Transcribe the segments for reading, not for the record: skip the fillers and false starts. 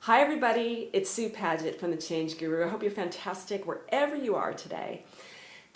Hi everybody, it's Sue Paget from The Change Guru. I hope you're fantastic wherever you are today.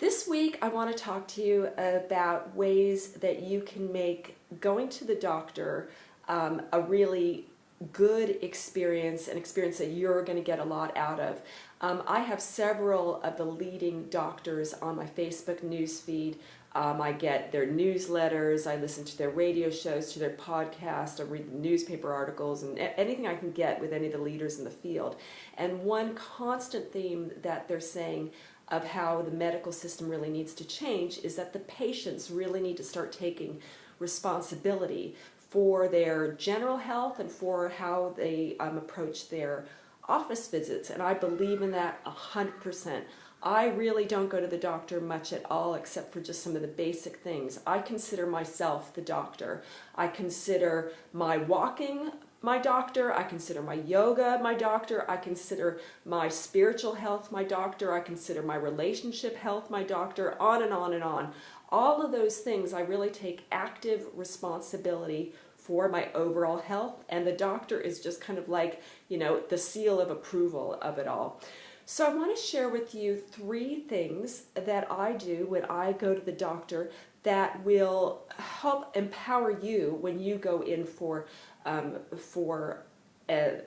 This week I want to talk to you about ways that you can make going to the doctor a really good experience, an experience that you're going to get a lot out of. I have several of the leading doctors on my Facebook newsfeed. I get their newsletters, I listen to their radio shows, to their podcast, I read the newspaper articles, and anything I can get with any of the leaders in the field. And one constant theme that they're saying of how the medical system really needs to change is that the patients really need to start taking responsibility for their general health and for how they approach their office visits. And I believe in that 100%. I really don't go to the doctor much at all except for just some of the basic things. I consider myself the doctor. I consider my walking my doctor. I consider my yoga my doctor. I consider my spiritual health my doctor. I consider my relationship health my doctor, on and on and on. All of those things I really take active responsibility for my overall health, and the doctor is just kind of like, you know, the seal of approval of it all. So I want to share with you 3 things that I do when I go to the doctor that will help empower you when you go in for an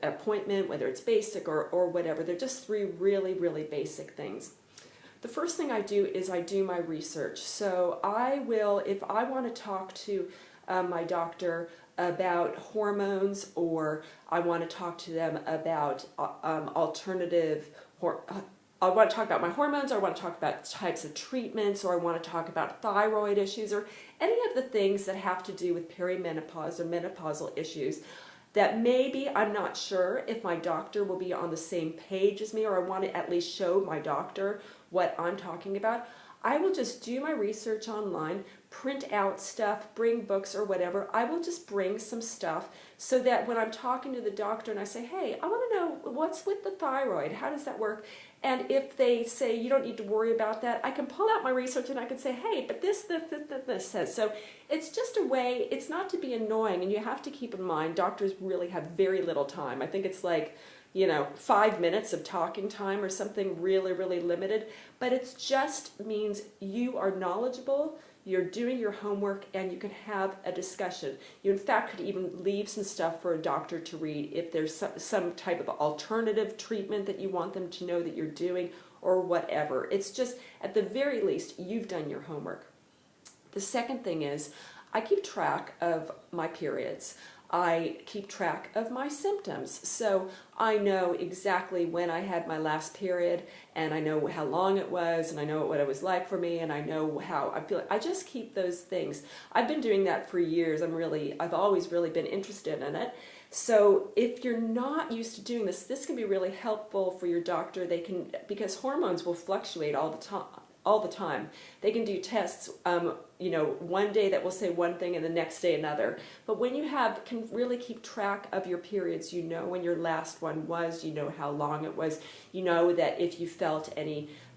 appointment, whether it's basic or whatever. They're just 3 really, really basic things. The first thing I do is I do my research. So I will, if I want to talk to my doctor about hormones, or I want to talk to them about alternative I want to talk about my hormones, or I want to talk about types of treatments, or I want to talk about thyroid issues, or any of the things that have to do with perimenopause or menopausal issues that maybe I'm not sure if my doctor will be on the same page as me, or I want to at least show my doctor what I'm talking about. I will just do my research online, print out stuff, bring books or whatever. I will just bring some stuff so that when I'm talking to the doctor and I say, hey, I want to know what's with the thyroid, how does that work? And if they say you don't need to worry about that, I can pull out my research and I can say, hey, but this says. So it's just a way, it's not to be annoying, and you have to keep in mind doctors really have very little time. I think it's like, you know, 5 minutes of talking time or something really, really limited, but it just means you are knowledgeable, you're doing your homework, and you can have a discussion. You, in fact, could even leave some stuff for a doctor to read if there's some type of alternative treatment that you want them to know that you're doing or whatever. It's just, at the very least, you've done your homework. The second thing is, I keep track of my periods. I keep track of my symptoms. So I know exactly when I had my last period, and I know how long it was, and I know what it was like for me, and I know how I feel. I just keep those things. I've been doing that for years. I've always really been interested in it. So if you're not used to doing this, this can be really helpful for your doctor. Because hormones will fluctuate all the time. They can do tests, you know, one day that will say one thing and the next day another. But when you can really keep track of your periods, you know when your last one was, you know how long it was, you know that if you felt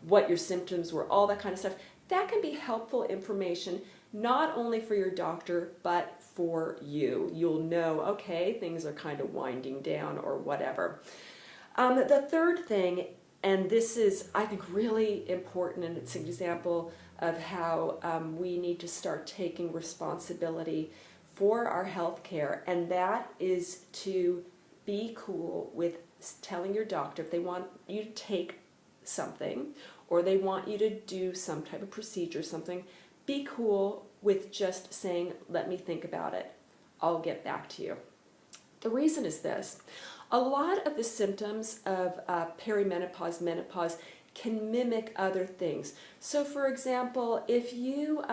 what your symptoms were, all that kind of stuff. That can be helpful information, not only for your doctor, but for you. You'll know, okay, things are kind of winding down or whatever. The third thing, and this is, I think, really important, and it's an example of how we need to start taking responsibility for our health care, and that is to be cool with telling your doctor if they want you to take something or they want you to do some type of procedure, something, be cool with just saying, let me think about it. I'll get back to you. The reason is this. A lot of the symptoms of perimenopause, menopause can mimic other things. So for example, if you,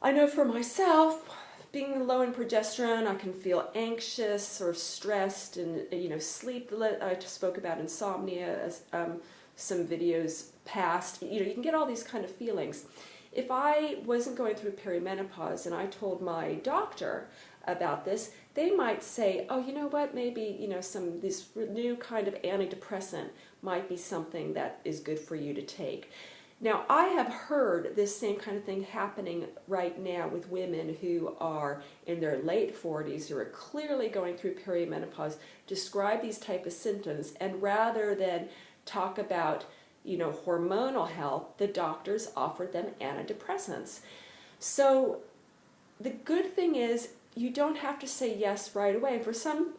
I know for myself, being low in progesterone, I can feel anxious or stressed, and, you know, sleep. I just spoke about insomnia, some videos past. You know, you can get all these kind of feelings. If I wasn't going through perimenopause and I told my doctor about this, they might say, oh, you know what, maybe, you know, this new kind of antidepressant might be something that is good for you to take. Now, I have heard this same kind of thing happening right now with women who are in their late 40s, who are clearly going through perimenopause, describe these type of symptoms, and rather than talk about, hormonal health, the doctors offered them antidepressants. So the good thing is you don't have to say yes right away. For some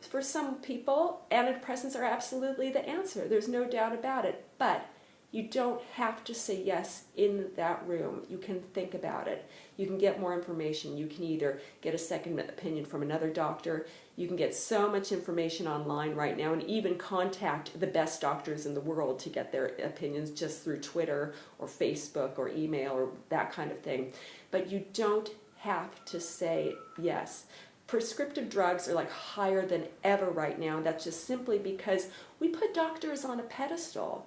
people, antidepressants are absolutely the answer. There's no doubt about it. But you don't have to say yes in that room. You can think about it. You can get more information. You can either get a second opinion from another doctor. You can get so much information online right now, and even contact the best doctors in the world to get their opinions just through Twitter or Facebook or email or that kind of thing. But you don't have to say yes. Prescriptive drugs are like higher than ever right now. That's just simply because we put doctors on a pedestal.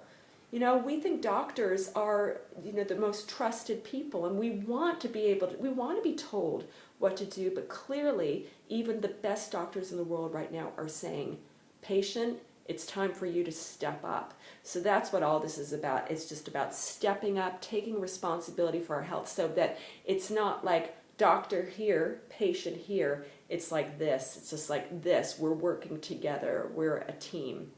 We think doctors are, the most trusted people, and we want to be told what to do, but clearly even the best doctors in the world right now are saying, patient, it's time for you to step up. So that's what all this is about. It's just about stepping up, taking responsibility for our health, so that it's not like doctor here, patient here. It's like this. It's just like this. We're working together. We're a team.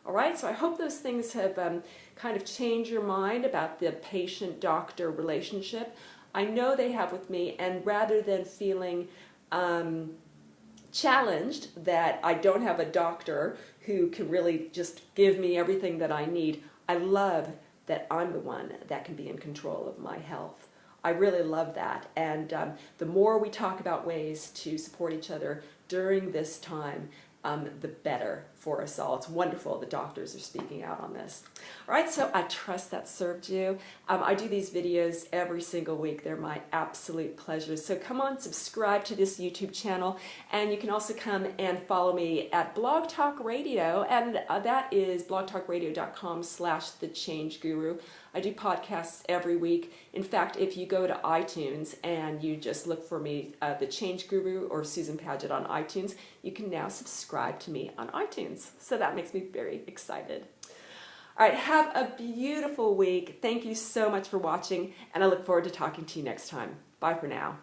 All right, so I hope those things have kind of changed your mind about the patient-doctor relationship. I know they have with me, and rather than feeling challenged that I don't have a doctor who can really just give me everything that I need, I love that I'm the one that can be in control of my health. I really love that, and the more we talk about ways to support each other during this time, the better for us all. It's wonderful the doctors are speaking out on this. All right, so I trust that served you. I do these videos every single week. They're my absolute pleasure. So come on, subscribe to this YouTube channel, and you can also come and follow me at Blog Talk Radio, and that is blogtalkradio.com/thechangeguru. I do podcasts every week. In fact, if you go to iTunes and you just look for me, The Change Guru or Susan Paget on iTunes, you can now subscribe to me on iTunes. So that makes me very excited. All right, have a beautiful week. Thank you so much for watching, and I look forward to talking to you next time. Bye for now.